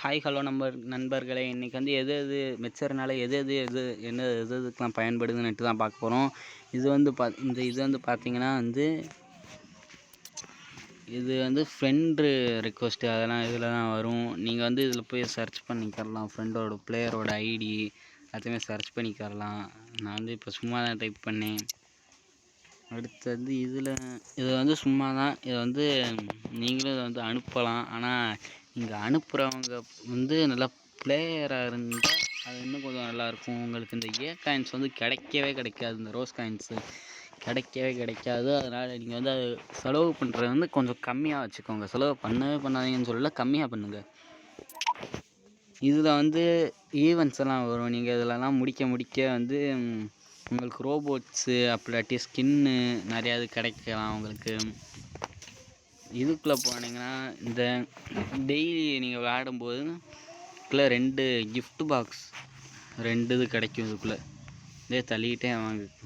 Hi hello நண்பர்களே, இன்றைக்கி வந்து எது எது மிக்சர்னால எதுக்கெலாம் பயன்படுதுன்னுட்டு தான் பார்க்க போகிறோம். இது வந்து பார்த்தீங்கன்னா இது வந்து ஃப்ரெண்டு ரிக்வெஸ்ட்டு அதெல்லாம் இதில் தான் வரும். நீங்கள் வந்து இதில் போய் சர்ச் பண்ணிக்கிறலாம். ஃப்ரெண்டோட பிளேயரோட ஐடி எல்லாத்தையுமே சர்ச் பண்ணிக்கிறலாம். நான் வந்து இப்போ சும்மா தான் டைப் பண்ணேன். அடுத்தது இது வந்து சும்மா தான். இதை வந்து நீங்களும் இதை வந்து அனுப்பலாம். ஆனால் இங்கே அனுப்புகிறவங்க வந்து நல்லா பிளேயராக இருந்தால் அது இன்னும் கொஞ்சம் நல்லாயிருக்கும். உங்களுக்கு இந்த காயின்ஸ் வந்து கிடைக்காது. இந்த ரோஸ் காயின்ஸு கிடைக்காது. அதனால் நீங்கள் வந்து அது செலவு பண்ணுறது வந்து கொஞ்சம் கம்மியாக வச்சுக்கோங்க. செலவு பண்ணாதீங்கன்னு சொல்லல, கம்மியாக பண்ணுங்கள். இதில் வந்து ஈவெண்ட்ஸ் எல்லாம் வரும். நீங்கள் இதிலலாம் முடிக்க வந்து உங்களுக்கு ரோபோட்ஸு அப்படிலாட்டி ஸ்கின்னு நிறையா இது கிடைக்கலாம். உங்களுக்கு இதுக்குள்ளே போனீங்கன்னா இந்த டெய்லி நீங்கள் விளையாடும்போது இதுக்குள்ளே 2 கிஃப்ட் பாக்ஸ் 2 இது கிடைக்கும். இதுக்குள்ளே இதே தள்ளிக்கிட்டே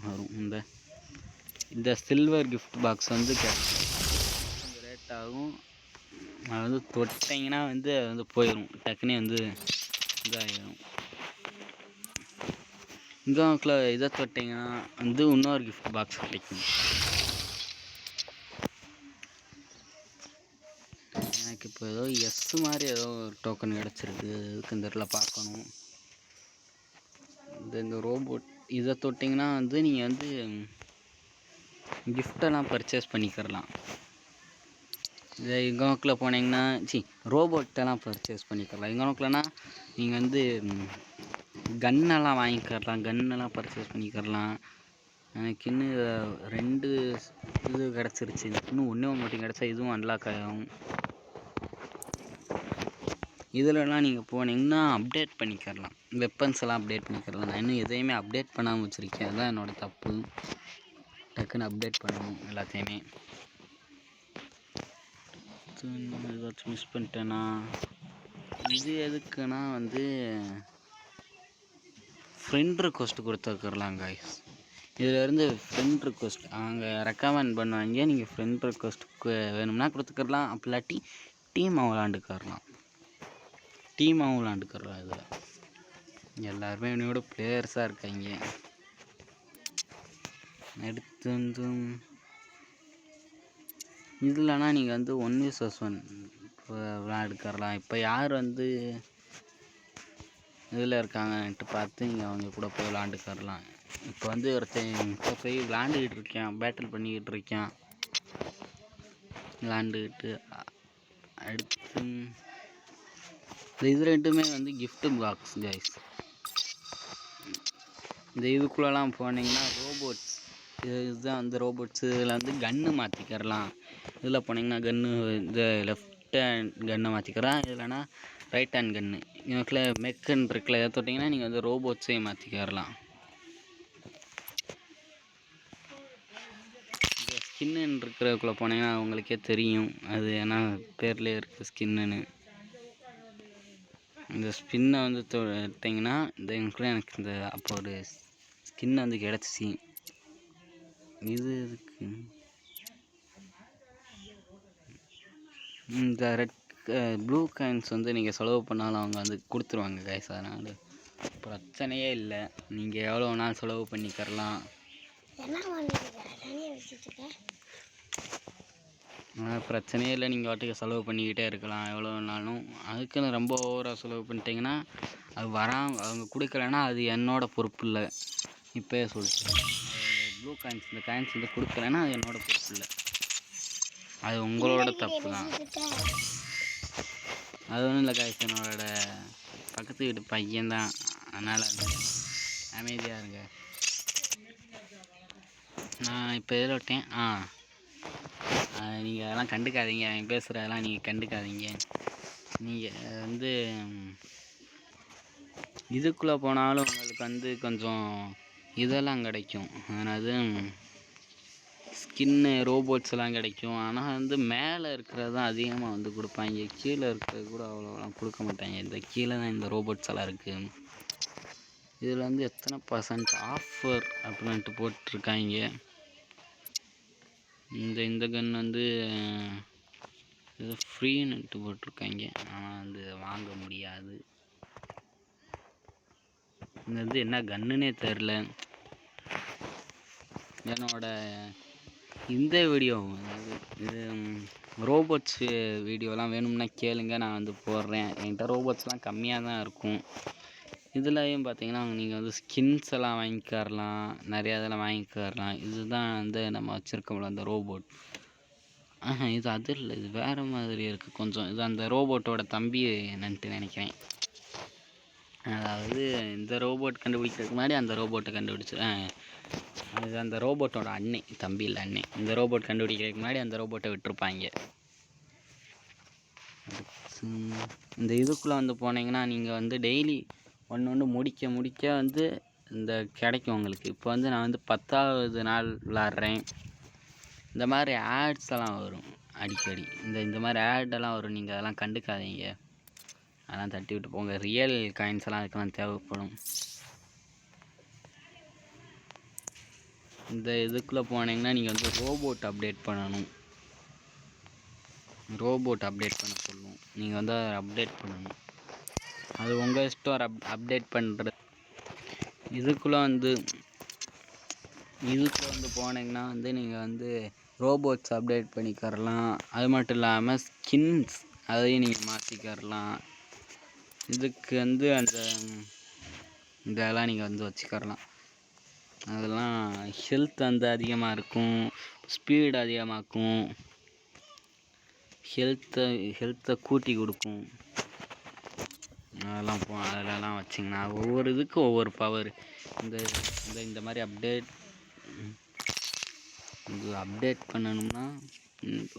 வரும். இந்த சில்வர் கிஃப்ட் பாக்ஸ் வந்து கிடைக்கும். கொஞ்சம் ரேட் ஆகும். அது வந்து தொட்டிங்கன்னா வந்து அது வந்து போயிடும். டக்குனே வந்து இதாகிடும். இங்கே இதை தொட்டிங்கன்னா வந்து இன்னொரு கிஃப்ட் பாக்ஸ் கிடைக்கும். எனக்கு இப்போ ஏதோ மாதிரி ஏதோ ஒரு டோக்கன் கிடச்சிருக்கு. இதுக்கு தெரியல, பார்க்கணும். இந்த ரோபோட் இதை தொட்டிங்கன்னா வந்து நீங்கள் வந்து கிஃப்டெல்லாம் பர்ச்சேஸ் பண்ணிக்கிறலாம். இதை இங்கோக்கில் போனீங்கன்னா ரோபோட்டெல்லாம் பர்ச்சேஸ் பண்ணிக்கிறலாம். இங்கோக்கில்னா நீங்கள் வந்து கன்னெல்லாம் வாங்கிக்கிறலாம். கன்னெல்லாம் பர்ச்சேஸ் பண்ணிக்கிறலாம். எனக்கு இன்னும் 2 இது கிடச்சிருச்சு. இன்னும் ஒன்று மட்டும் கிடச்சா இதுவும் அன்லாக் ஆகும். இதிலலாம் நீங்கள் போனீங்கன்னா அப்டேட் பண்ணிக்கிறலாம். வெப்பன்ஸ் எல்லாம் அப்டேட் பண்ணிக்கிறலாம். நான் இன்னும் எதையுமே அப்டேட் பண்ணாமல் வச்சுருக்கேன். அதுதான் என்னோடய தப்பு. டக்குன்னு அப்டேட் பண்ணணும் எல்லாத்தையுமே. ஏதாச்சும் மிஸ் பண்ணிட்டேன்னா இது எதுக்குன்னா வந்து ஃப்ரெண்ட் ரிக்வெஸ்ட் கொடுத்துருக்குறலாம் காய்ஸ். இதிலேருந்து ஃப்ரெண்ட் ரிக்வெஸ்ட் அங்கே ரெக்கமெண்ட் பண்ணுவாங்க. நீங்கள் ஃப்ரெண்ட் ரிக்வெஸ்ட்டுக்கு வேணும்னா கொடுத்துக்கிறலாம். அப்படி இல்லாட்டி டீமாக விளாண்டுக்கிறலாம். இதில் எல்லாருமே என்னோட பிளேயர்ஸாக இருக்காங்க. அடுத்து வந்து இதுலனா நீங்கள் வந்து 1v1 விளையாடுக்கிறலாம். இப்போ யார் வந்து இதில் இருக்காங்கன்ட்டு பார்த்து நீங்கள் அவங்க கூட போய் விளாண்டுக்கிறலாம். இப்போ வந்து ஒருத்தன் இப்போ போய் விளாண்டுக்கிட்டு இருக்கேன், பேட்டில் பண்ணிக்கிட்டு இருக்கேன். விளாண்டுக்கிட்டு அடுத்து இது 2மே வந்து கிஃப்ட் பாக்ஸ் கைஸ். இந்த இதுக்குள்ளெல்லாம் போனீங்கன்னா ரோபோட்ஸ் இதுதான் வந்து ரோபோட்ஸு. இதில் வந்து கன்று மாற்றிக்கிறலாம். இதில் போனீங்கன்னா கன்று இந்த லெஃப்ட் ஹேண்ட் கன்னை மாற்றிக்கிறலாம். இல்லைனா ரைட் ஹேண்ட் கன்று. இதுக்குள்ள மெக்குன்னு இருக்குல்ல, எதை தொட்டிங்கன்னா நீங்கள் வந்து ரோபோட்ஸையும் மாற்றிக்கிறலாம். இந்த ஸ்கின்னு இருக்கிறதுக்குள்ளே போனீங்கன்னா உங்களுக்கே தெரியும். அது ஏன்னா பேர்லேயே இருக்குது ஸ்கின்னுன்னு. இந்த ஸ்பின்னை வந்து எடுத்திங்கன்னா எனக்கு இந்த அப்போ ஒரு ஸ்கின் வந்து கிடச்சிச்சு. இது இதுக்கு இந்த ப்ளூ காயின்ஸ் வந்து நீங்கள் செலவு பண்ணாலும் அவங்க வந்து கொடுத்துருவாங்க கைஸ். அதனால் பிரச்சனையே இல்லை. நீங்கள் எவ்வளோ வேணாலும் செலவு பண்ணிக்கிறலாம். பிரச்சனையே இல்லை. நீங்கள் வாட்டுக்கு செலவு பண்ணிக்கிட்டே இருக்கலாம் எவ்வளோ வேணாலும். அதுக்குன்னு ரொம்ப ஓவராக செலவு பண்ணிட்டீங்கன்னா அது அவங்க கொடுக்கலன்னா அது என்னோடய பொறுப்பு இல்லை. இப்போயே சொல்லிட்டு ப்ளூ காயின்ஸ் இந்த காயின்ஸ் வந்து கொடுக்கலன்னா அது என்னோடய பொறுப்பு இல்லை. அது உங்களோட தப்பு தான். அது ஒன்றும் இல்லை காய்ச்சி, என்னோட பக்கத்து வீட்டு பையன்தான். அதனால் அமைதியாக இருங்க. நான் இப்போ எதில் விட்டேன்? நீங்கள் அதெல்லாம் கண்டுக்காதீங்க. அவன் பேசுகிறதெல்லாம் நீங்கள் கண்டுக்காதீங்க. நீங்கள் வந்து இதுக்குள்ளே போனாலும் உங்களுக்கு வந்து கொஞ்சம் இதெல்லாம் கிடைக்கும். அதாவது ஸ்கின்னு ரோபோட்ஸ் எல்லாம் கிடைக்கும். ஆனால் வந்து மேலே இருக்கிறது தான் அதிகமாக வந்து கொடுப்பாங்க. கீழே இருக்கிறது கூட அவ்வளோலாம் கொடுக்க மாட்டாங்க. இந்த கீழே தான் இந்த ரோபோட்ஸ் எல்லாம் இருக்குது. இதில் வந்து எத்தனை % ஆஃபர் அப்படின்ட்டு போட்டிருக்காங்க. இந்த கன் வந்து இது ஃப்ரீன்னுட்டு போட்டிருக்காங்க, ஆனால் வந்து வாங்க முடியாது. இது என்ன கன்னுன்னே தெரில. என்னோட இந்த வீடியோ இது ரோபோட்ஸ் வீடியோலாம் வேணும்னா கேளுங்க, நான் வந்து போடுறேன். என்கிட்ட ரோபோட்ஸ்லாம் கம்மியாக தான் இருக்கும். இதுலையும் பார்த்தீங்கன்னா நீங்கள் வந்து ஸ்கின்ஸ் எல்லாம் வாங்கிக்கரலாம், நிறையா இதெல்லாம் வாங்கிக்கரலாம். இதுதான் வந்து நம்ம வச்சுருக்கோம்ல அந்த ரோபோட். இது அது இல்லை, இது வேறு மாதிரி இருக்குது கொஞ்சம். இது அந்த ரோபோட்டோட தம்பி என்னன்ட்டு நினைக்கிறேன். அதாவது இந்த ரோபோட் கண்டுபிடிக்கிறதுக்கு முன்னாடி அந்த ரோபோட்டை கண்டுபிடிச்சி அது அந்த ரோபோட்டோட அண்ணே, தம்பி இல்லை அண்ணே. இந்த ரோபோட் கண்டுபிடிக்கிறதுக்கு முன்னாடி அந்த ரோபோட்டை விட்டுருப்பாங்க. இந்த இதுக்குள்ளே வந்து போனீங்கன்னா நீங்கள் வந்து டெய்லி ஒன்று முடிக்க வந்து இந்த கிடைக்கும் உங்களுக்கு. இப்போ வந்து நான் வந்து 10வது நாள் விளாட்றேன். இந்த மாதிரி ஆட்ஸ் எல்லாம் வரும் அடிக்கடி. இந்த மாதிரி ஆடெல்லாம் வரும், நீங்கள் அதெல்லாம் கண்டுக்காதீங்க, அதெல்லாம் தட்டி விட்டு போங்க. ரியல் காயின்ஸ் எல்லாம் அதுக்கெல்லாம் தேவைப்படும். இந்த இதுக்குள்ளே போனீங்கன்னா நீங்கள் வந்து ரோபோட் அப்டேட் பண்ணணும். ரோபோட் அப்டேட் பண்ண சொல்லுவோம். நீங்கள் வந்து அதை அப்டேட் பண்ணணும். அது உங்கள் இஷ்டம் அப்டேட் பண்ணுறது. இதுக்குள்ளே வந்து போனீங்கன்னா வந்து நீங்கள் வந்து ரோபோட்ஸ் அப்டேட் பண்ணிக்கரலாம். அது மட்டும் இல்லாமல் ஸ்கின்ஸ் அதையும் நீங்கள் மாற்றிக்கரலாம். இதுக்கு வந்து அந்த இதெல்லாம் நீங்கள் வந்து வச்சுக்கரலாம். அதெல்லாம் ஹெல்த் வந்து அதிகமாக இருக்கும், ஸ்பீடு அதிகமாக்கும், ஹெல்த்தை கூட்டி கொடுக்கும். அதெல்லாம் வச்சிங்கன்னா ஒவ்வொரு இதுக்கும் ஒவ்வொரு பவர். இந்த மாதிரி அப்டேட் பண்ணணும்னா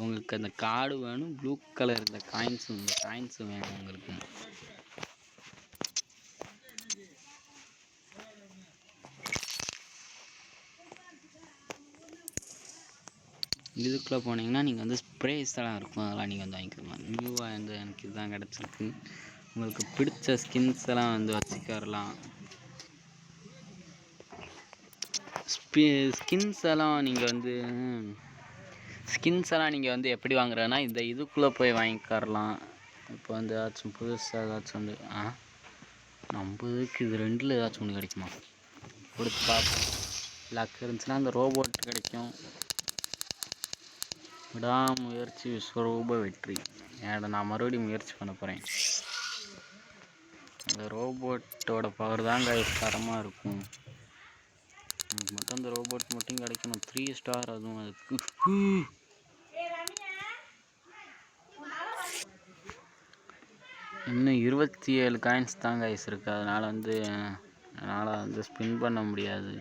உங்களுக்கு அந்த கார்டு வேணும், ப்ளூ கலர் இந்த காயின்ஸும் வேணும் உங்களுக்கு. இதுக்குள்ளே போனீங்கன்னா நீங்கள் வந்து ஸ்ப்ரேஸ் எல்லாம் இருக்கும், அதெல்லாம் நீங்கள் வந்து வாங்கிக்கலாம். நியூவாக வந்து எனக்கு இதுதான் கிடச்சிருக்கு. உங்களுக்கு பிடிச்ச ஸ்கின்ஸ் எல்லாம் வந்து வச்சுக்கரலாம். ஸ்கின்ஸ் எல்லாம் நீங்கள் வந்து எப்படி வாங்குறதுன்னா இந்த இதுக்குள்ளே போய் வாங்கிக்கரலாம். இப்போ வந்து ஏதாச்சும் புதுசாக ஏதாச்சும் வந்து நம்ம இதுக்கு இது ரெண்டில் ஏதாச்சும் ஒன்று கிடைக்குமா கொடுத்து பார்ப்போம். லக் இருந்துச்சுன்னா அந்த ரோபோட் கிடைக்கும். விடாமுயற்சி விஸ்வரூப வெற்றி. நான் மறுபடியும் முயற்சி பண்ண போகிறேன். அந்த ரோபோட்டோட பவர் தாங்க தரமாக இருக்கும். எனக்கு மட்டும் அந்த ரோபோட் மட்டும் கிடைக்கணும். 3 ஸ்டார். அதுவும் அதுக்கு இன்னும் 27 காயின்ஸ் தான் கைஸ் இருக்குது. அதனால் வந்து ஸ்பின் பண்ண முடியாது.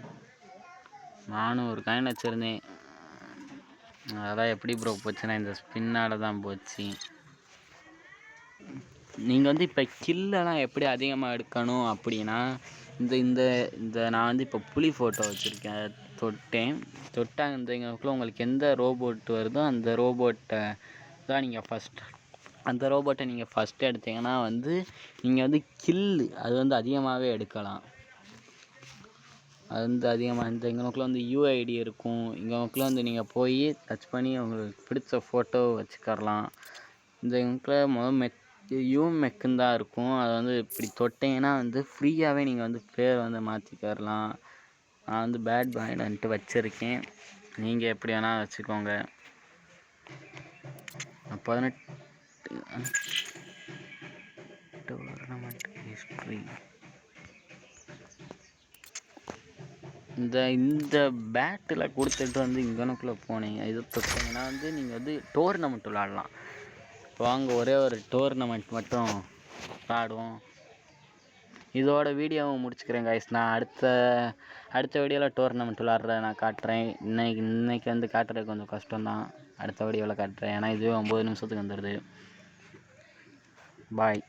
நானும் ஒரு காயின் வச்சுருந்தேன், அதெல்லாம் எப்படி ப்ரோ போச்சுன்னா இந்த ஸ்பின்னால் தான் போச்சு. நீங்கள் வந்து இப்போ கில்லெல்லாம் எப்படி அதிகமாக எடுக்கணும் அப்படின்னா இந்த நான் வந்து இப்போ புலி ஃபோட்டோ வச்சுருக்கேன், தொட்டால் இங்கக்குள்ளே உங்களுக்கு எந்த ரோபோட் வருதோ அந்த ரோபோட்டை தான் நீங்கள் அந்த ரோபோட்டை நீங்கள் ஃபஸ்ட்டு எடுத்தீங்கன்னா வந்து நீங்கள் வந்து கில்லு அது வந்து அதிகமாகவே எடுக்கலாம். அது வந்து அதிகமாக இங்கனக்குள்ளே வந்து யூஐடி இருக்கும். இங்கனக்குள்ளே வந்து நீங்கள் போய் டச் பண்ணி உங்களுக்கு பிடிச்ச ஃபோட்டோ வச்சுக்கரலாம். இங்கனக்குள்ளே மெக்குன்னு தான் இருக்கும். அதை வந்து இப்படி தொட்டிங்கன்னா வந்து ஃப்ரீயாகவே நீங்கள் வந்து பேர் வந்து மாற்றிக்கரலாம். நான் வந்து பேட் பாய்ன்ட்டு வச்சுருக்கேன். நீங்கள் எப்படி வேணால் வச்சுக்கோங்க. 18 டோர்னமெண்ட் ஹிஸ்ட்ரி. இந்த பேட்டில் கொடுத்துட்டு வந்து இங்கனக்குள்ளே போனீங்க, இது தொட்டிங்கன்னா வந்து நீங்கள் வந்து டோர்னமெண்ட் விளாடலாம். இப்போ வாங்க ஒரே ஒரு டோர்னமெண்ட் மட்டும் விளாடுவோம். இதோட வீடியோவை முடிச்சுக்கிறேன் கைஸ். நான் அடுத்த வீடியோவில் டோர்னமெண்ட் விளாட்றத நான் காட்டுறேன். இன்னைக்கு வந்து காட்டுறது கொஞ்சம் கஷ்டம்தான். அடுத்த வீடியோவில் காட்டுறேன், ஏன்னா இதுவே 9 நிமிஷத்துக்கு வந்துடுது. பாய்.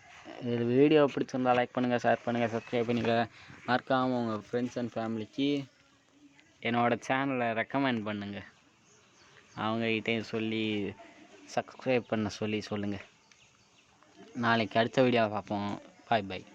இது வீடியோ பிடிச்சிருந்தா லைக் பண்ணுங்கள், ஷேர் பண்ணுங்கள், சப்ஸ்கிரைப் பண்ணுங்கள். மறக்காமல் உங்கள் ஃப்ரெண்ட்ஸ் அண்ட் ஃபேமிலிக்கு என்னோடய சேனலை ரெக்கமெண்ட் பண்ணுங்கள். அவங்ககிட்டையும் சொல்லி சப்ஸ்கிரைப் பண்ண சொல்லுங்கள். நாளைக்கு அடுத்த வீடியோவை பார்ப்போம். பாய்.